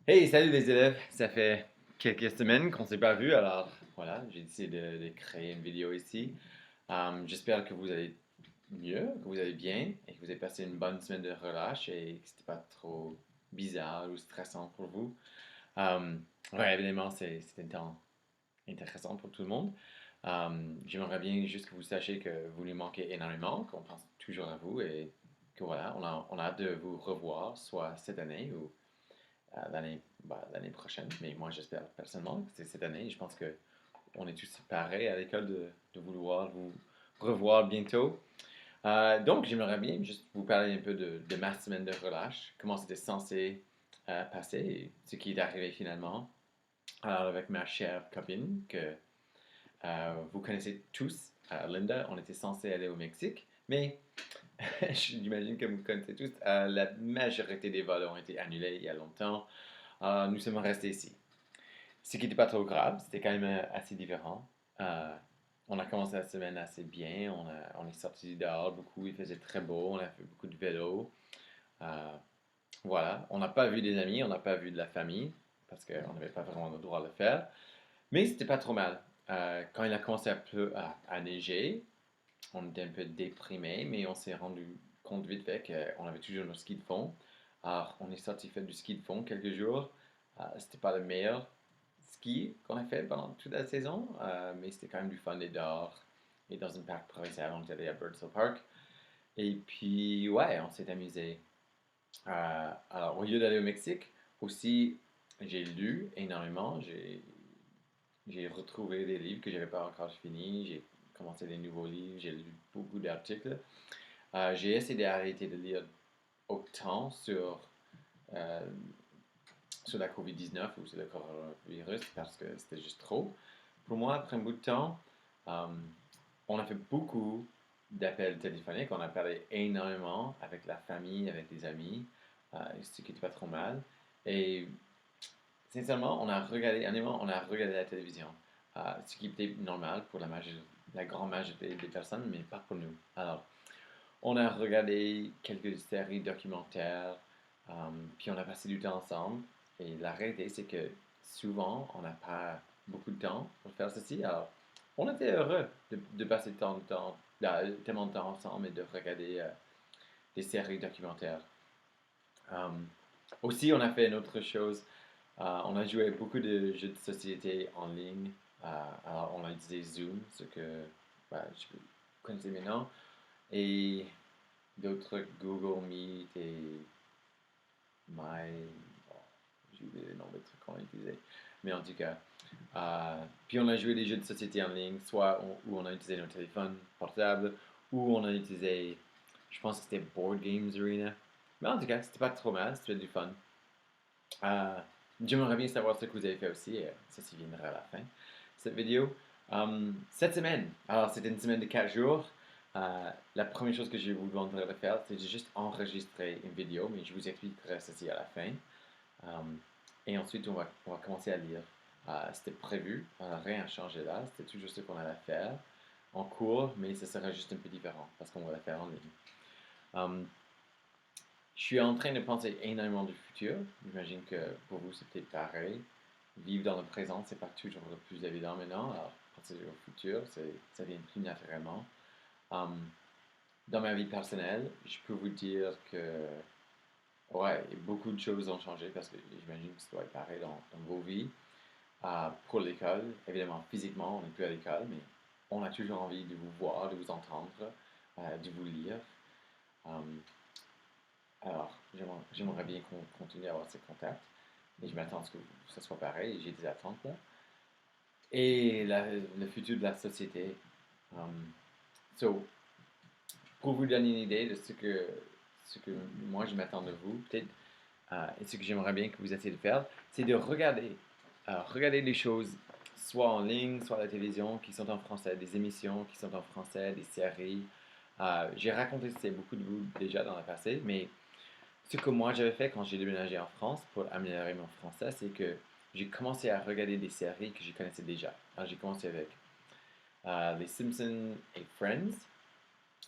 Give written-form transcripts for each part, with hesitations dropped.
Hey, salut les élèves! Ça fait quelques semaines qu'on ne s'est pas vu, alors voilà, j'ai décidé de créer une vidéo ici. J'espère que vous allez mieux, que vous allez bien et que vous avez passé une bonne semaine de relâche et que c'était pas trop bizarre ou stressant pour vous. Ouais, évidemment, c'est un temps intéressant pour tout le monde. J'aimerais bien juste que vous sachiez que vous nous manquez énormément, qu'on pense toujours à vous et que voilà, on a hâte de vous revoir, soit cette année ou l'année prochaine. Mais moi, j'espère personnellement que c'est cette année. Je pense que on est tous pareils à l'école de vouloir vous revoir bientôt. Donc, j'aimerais bien juste vous parler un peu de ma semaine de relâche, comment c'était censé passer et ce qui est arrivé finalement. Alors, avec ma chère copine que vous connaissez tous, Linda, on était censé aller au Mexique, mais j'imagine que vous connaissez tous, la majorité des vols ont été annulés il y a longtemps. Nous sommes restés ici. Ce qui n'était pas trop grave, c'était quand même assez différent. Euh, on a commencé la semaine assez bien, on est sorti dehors beaucoup, il faisait très beau, on a fait beaucoup de vélo. Euh, voilà, on n'a pas vu des amis, on n'a pas vu de la famille, parce qu'on n'avait pas vraiment le droit de le faire. Mais c'était pas trop mal. Quand il a commencé à neiger, on était un peu déprimé, mais on s'est rendu compte vite fait qu'on avait toujours nos skis de fond. Alors, on est sorti faire du ski de fond quelques jours. C'était pas le meilleur ski qu'on a fait pendant toute la saison, mais c'était quand même du fun d'être dehors. Et dans une parc provincial, on est allé à Birdsville Park. Et puis, ouais, on s'est amusé. Alors, au lieu d'aller au Mexique, aussi, j'ai lu énormément. J'ai retrouvé des livres que j'avais pas encore finis. J'ai commencé des nouveaux livres. J'ai lu beaucoup d'articles. J'ai essayé d'arrêter de lire autant euh, sur la COVID-19 ou sur le coronavirus parce que c'était juste trop. Pour moi, après un bout de temps, euh, on a fait beaucoup d'appels téléphoniques. On a parlé énormément avec la famille, avec des amis, ce qui n'était pas trop mal. Et sincèrement, on a regardé la télévision, ce qui était normal pour la grande majorité des personnes, mais pas pour nous. Alors, on a regardé quelques séries documentaires, euh, puis on a passé du temps ensemble. Et la réalité, c'est que souvent, on n'a pas beaucoup de temps pour faire ceci. Alors, on était heureux de passer tellement de temps ensemble et de regarder des séries documentaires. Euh, Aussi, on a fait une autre chose. On a joué beaucoup de jeux de société en ligne. Alors, on a utilisé Zoom, ce que je connaissais maintenant. Et d'autres Google Meet et bon, j'ai oublié le nom des trucs qu'on a utilisés. Mais en tout cas, puis on a joué des jeux de société en ligne, où on a utilisé nos téléphones portables, ou on a utilisé, je pense que c'était Board Games Arena. Mais en tout cas, c'était pas trop mal, c'était du fun. Euh, J'aimerais bien savoir ce que vous avez fait aussi, et ça viendra à la fin, cette vidéo. Cette semaine, alors c'était une semaine de 4 jours. La première chose que je vous demanderai de faire, c'est de juste enregistrer une vidéo, mais je vous expliquerai ceci à la fin. Et ensuite, on va commencer à lire. C'était prévu, rien n'a changé là, c'était toujours ce qu'on allait faire en cours, mais ce sera juste un peu différent parce qu'on va le faire en ligne. Um, je suis en train de penser énormément du futur. J'imagine que pour vous, c'est peut-être pareil. Vivre dans le présent, c'est pas toujours le plus évident maintenant. Alors, penser au futur, ça vient plus naturellement. Um, dans ma vie personnelle, je peux vous dire que, ouais, beaucoup de choses ont changé parce que j'imagine que ça doit être pareil dans vos vies. Pour l'école, évidemment, physiquement, on n'est plus à l'école, mais on a toujours envie de vous voir, de vous entendre, de vous lire. Um, Alors, j'aimerais bien qu'on continue à avoir ces contacts. Et je m'attends à ce que ça soit pareil. J'ai des attentes là. Et le futur de la société. Um, so, pour vous donner une idée de ce que moi je m'attends de vous, peut-être, et ce que j'aimerais bien que vous essayiez de faire, c'est de regarder les choses soit en ligne, soit à la télévision, qui sont en français, des émissions qui sont en français, des séries. J'ai raconté c'est beaucoup de vous déjà dans le passé, mais ce que moi j'avais fait quand j'ai déménagé en France pour améliorer mon français, c'est que j'ai commencé à regarder des séries que je connaissais déjà. Alors, j'ai commencé avec Les Simpsons et Friends.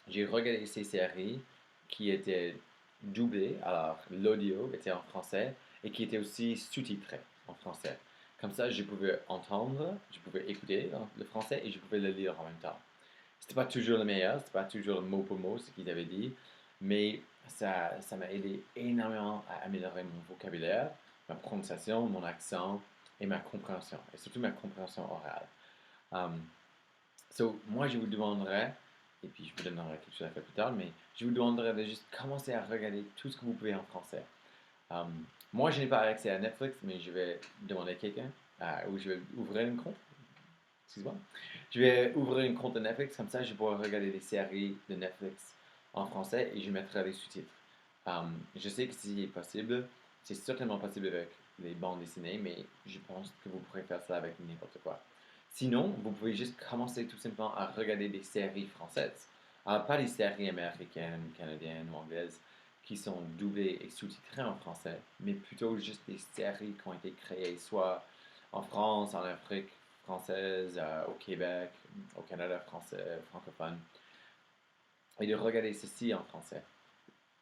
J'ai regardé ces séries qui étaient doublées, alors l'audio était en français et qui était aussi sous-titré en français. Comme ça, je pouvais entendre, je pouvais écouter le français et je pouvais le lire en même temps. C'était pas toujours le meilleur, c'était pas toujours mot pour mot ce qu'ils avaient dit, mais ça m'a aidé énormément à améliorer mon vocabulaire, ma prononciation, mon accent et ma compréhension, et surtout ma compréhension orale. Um, Moi, je vous demanderais, et puis je vous donnerai quelque chose à faire plus tard, mais je vous demanderais de juste commencer à regarder tout ce que vous pouvez en français. Moi, je n'ai pas accès à Netflix, mais je vais demander à quelqu'un, ou je vais ouvrir un compte. Excuse-moi. Je vais ouvrir un compte de Netflix, comme ça je pourrai regarder des séries de Netflix en français et je mettrai les sous-titres. Je sais que c'est possible, c'est certainement possible avec les bandes dessinées, mais je pense que vous pourrez faire ça avec n'importe quoi. Sinon, vous pouvez juste commencer tout simplement à regarder des séries françaises. Pas des séries américaines, canadiennes ou anglaises qui sont doublées et sous-titrées en français, mais plutôt juste des séries qui ont été créées soit en France, en Afrique française, au Québec, au Canada français, francophone, et de regarder ceci en français.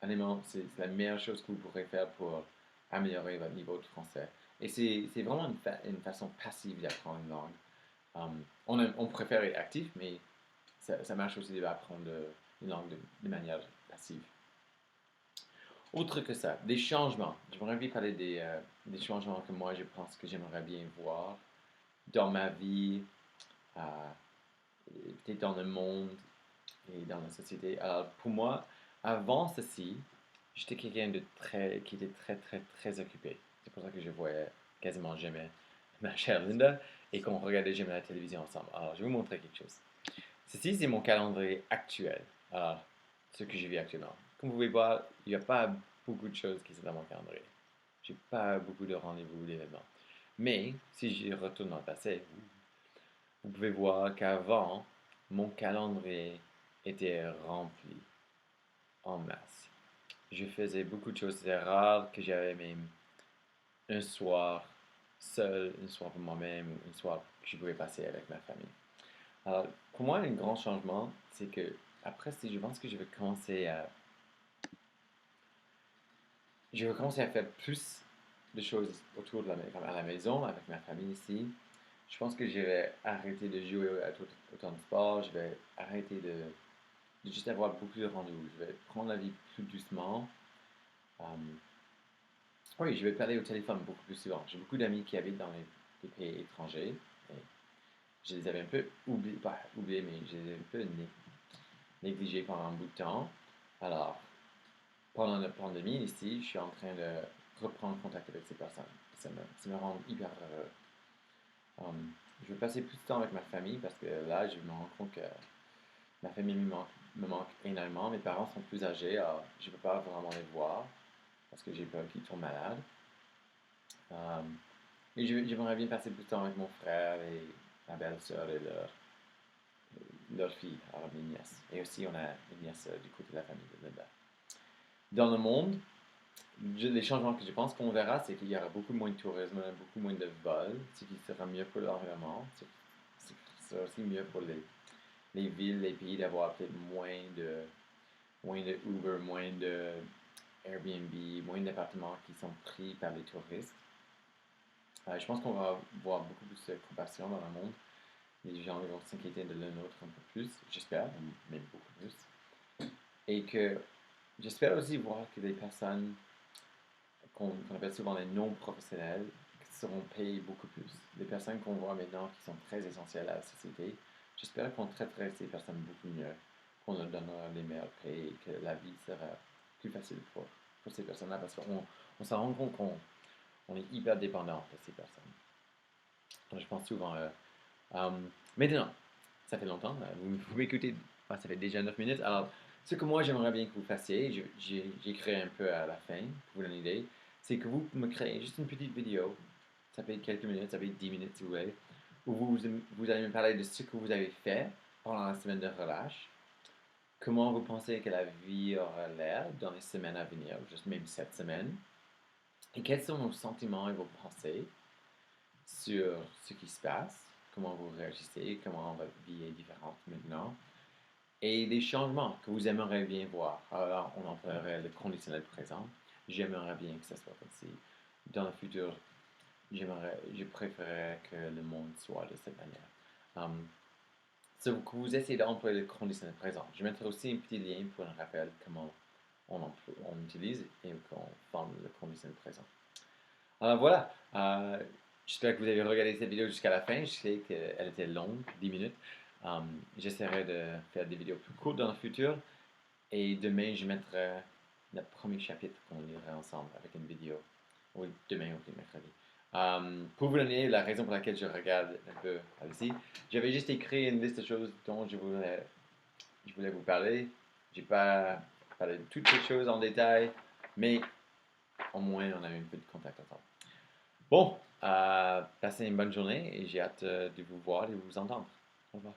Honnêtement, c'est la meilleure chose que vous pourrez faire pour améliorer votre niveau de français. Et c'est vraiment une façon passive d'apprendre une langue. On préfère être actif, mais ça marche aussi d'apprendre une langue de manière passive. Autre que ça, des changements. J'aimerais bien parler des changements que moi je pense que j'aimerais bien voir dans ma vie, peut-être dans le monde et dans la société. Alors pour moi, avant ceci, j'étais quelqu'un qui était très occupé. C'est pour ça que je voyais quasiment jamais ma chère Linda et qu'on regardait jamais la télévision ensemble. Alors je vais vous montrer quelque chose. Ceci, c'est mon calendrier actuel. Alors, ce que je vis actuellement. Comme vous pouvez voir, il n'y a pas beaucoup de choses qui sont dans mon calendrier. Je n'ai pas beaucoup de rendez-vous, d'événements. Mais si je retourne dans le passé, vous pouvez voir qu'avant, mon calendrier était rempli en masse. Je faisais beaucoup de choses. C'était rare que j'avais même un soir seul, un soir pour moi-même, ou un soir que je pouvais passer avec ma famille. Alors, pour moi, un grand changement, c'est que après, je pense que je vais commencer à faire plus de choses autour de à la maison, avec ma famille ici. Je pense que je vais arrêter de jouer autant de sport. Je vais arrêter de juste avoir beaucoup de rendez-vous. Je vais prendre la vie plus doucement. Oui, je vais parler au téléphone beaucoup plus souvent. J'ai beaucoup d'amis qui habitent dans les pays étrangers. Et je les avais un peu oubliés, pas oubliés, mais je les ai un peu négligés pendant un bout de temps. Alors, pendant la pandémie ici, je suis en train de reprendre contact avec ces personnes. Ça me rend hyper heureux. Je vais passer plus de temps avec ma famille parce que là, je me rends compte que ma famille me manque énormément. Mes parents sont plus âgés, alors je ne peux pas vraiment les voir parce que j'ai peur qu'ils tombent malades. Et j'aimerais bien passer plus de temps avec mon frère et ma belle-sœur et leur fille, alors mes nièces. Et aussi, on a une nièce du côté de la famille de Linda. Dans le monde, les changements que je pense qu'on verra, c'est qu'il y aura beaucoup moins de tourisme, beaucoup moins de vols, ce qui sera mieux pour l'environnement. Ce sera aussi mieux pour les villes, les pays d'avoir peut-être moins de Uber, moins de Airbnb, moins d'appartements qui sont pris par les touristes. Je pense qu'on va voir beaucoup plus de compassion dans le monde. Les gens vont s'inquiéter de l'un autre un peu plus, j'espère, même beaucoup plus. Et que j'espère aussi voir que les personnes qu'on appelle souvent les non-professionnels seront payées beaucoup plus. Les personnes qu'on voit maintenant qui sont très essentielles à la société, j'espère qu'on traiterait ces personnes beaucoup mieux, qu'on leur donnera les meilleurs prix et que la vie sera plus facile pour ces personnes-là parce qu'on s'en rend compte qu'on est hyper dépendant de ces personnes. Donc je pense souvent maintenant, ça fait longtemps, vous m'écoutez, ça fait déjà 9 minutes. Alors, ce que moi j'aimerais bien que vous fassiez, j'ai créé un peu à la fin, pour vous donner une idée, c'est que vous me créez juste une petite vidéo, ça fait quelques minutes, ça fait 10 minutes si vous voulez, où vous allez me parler de ce que vous avez fait pendant la semaine de relâche, comment vous pensez que la vie aura l'air dans les semaines à venir, juste même cette semaine, et quels sont vos sentiments et vos pensées sur ce qui se passe, comment vous réagissez, comment votre vie est différente maintenant, et des changements que vous aimeriez bien voir. Alors, on en parlerait le conditionnel présent. J'aimerais bien que ça soit comme si. dans le futur, je préférerais que le monde soit de cette manière. So, que vous essayez d'employer le conditionnel présent. Je mettrai aussi un petit lien pour un rappel comment on utilise et qu'on forme le conditionnel présent. Alors voilà, j'espère que vous avez regardé cette vidéo jusqu'à la fin. Je sais qu'elle était longue, 10 minutes. J'essaierai de faire des vidéos plus courtes dans le futur. Et demain, je mettrai le premier chapitre qu'on lira ensemble avec une vidéo. Oui, demain ou mercredi. Pour vous donner la raison pour laquelle je regarde un peu ici, j'avais juste écrit une liste de choses dont je voulais vous parler. Je n'ai pas parlé de toutes les choses en détail, mais au moins on a eu un peu de contact ensemble. Bon, passez une bonne journée et j'ai hâte de vous voir et de vous entendre. Au revoir.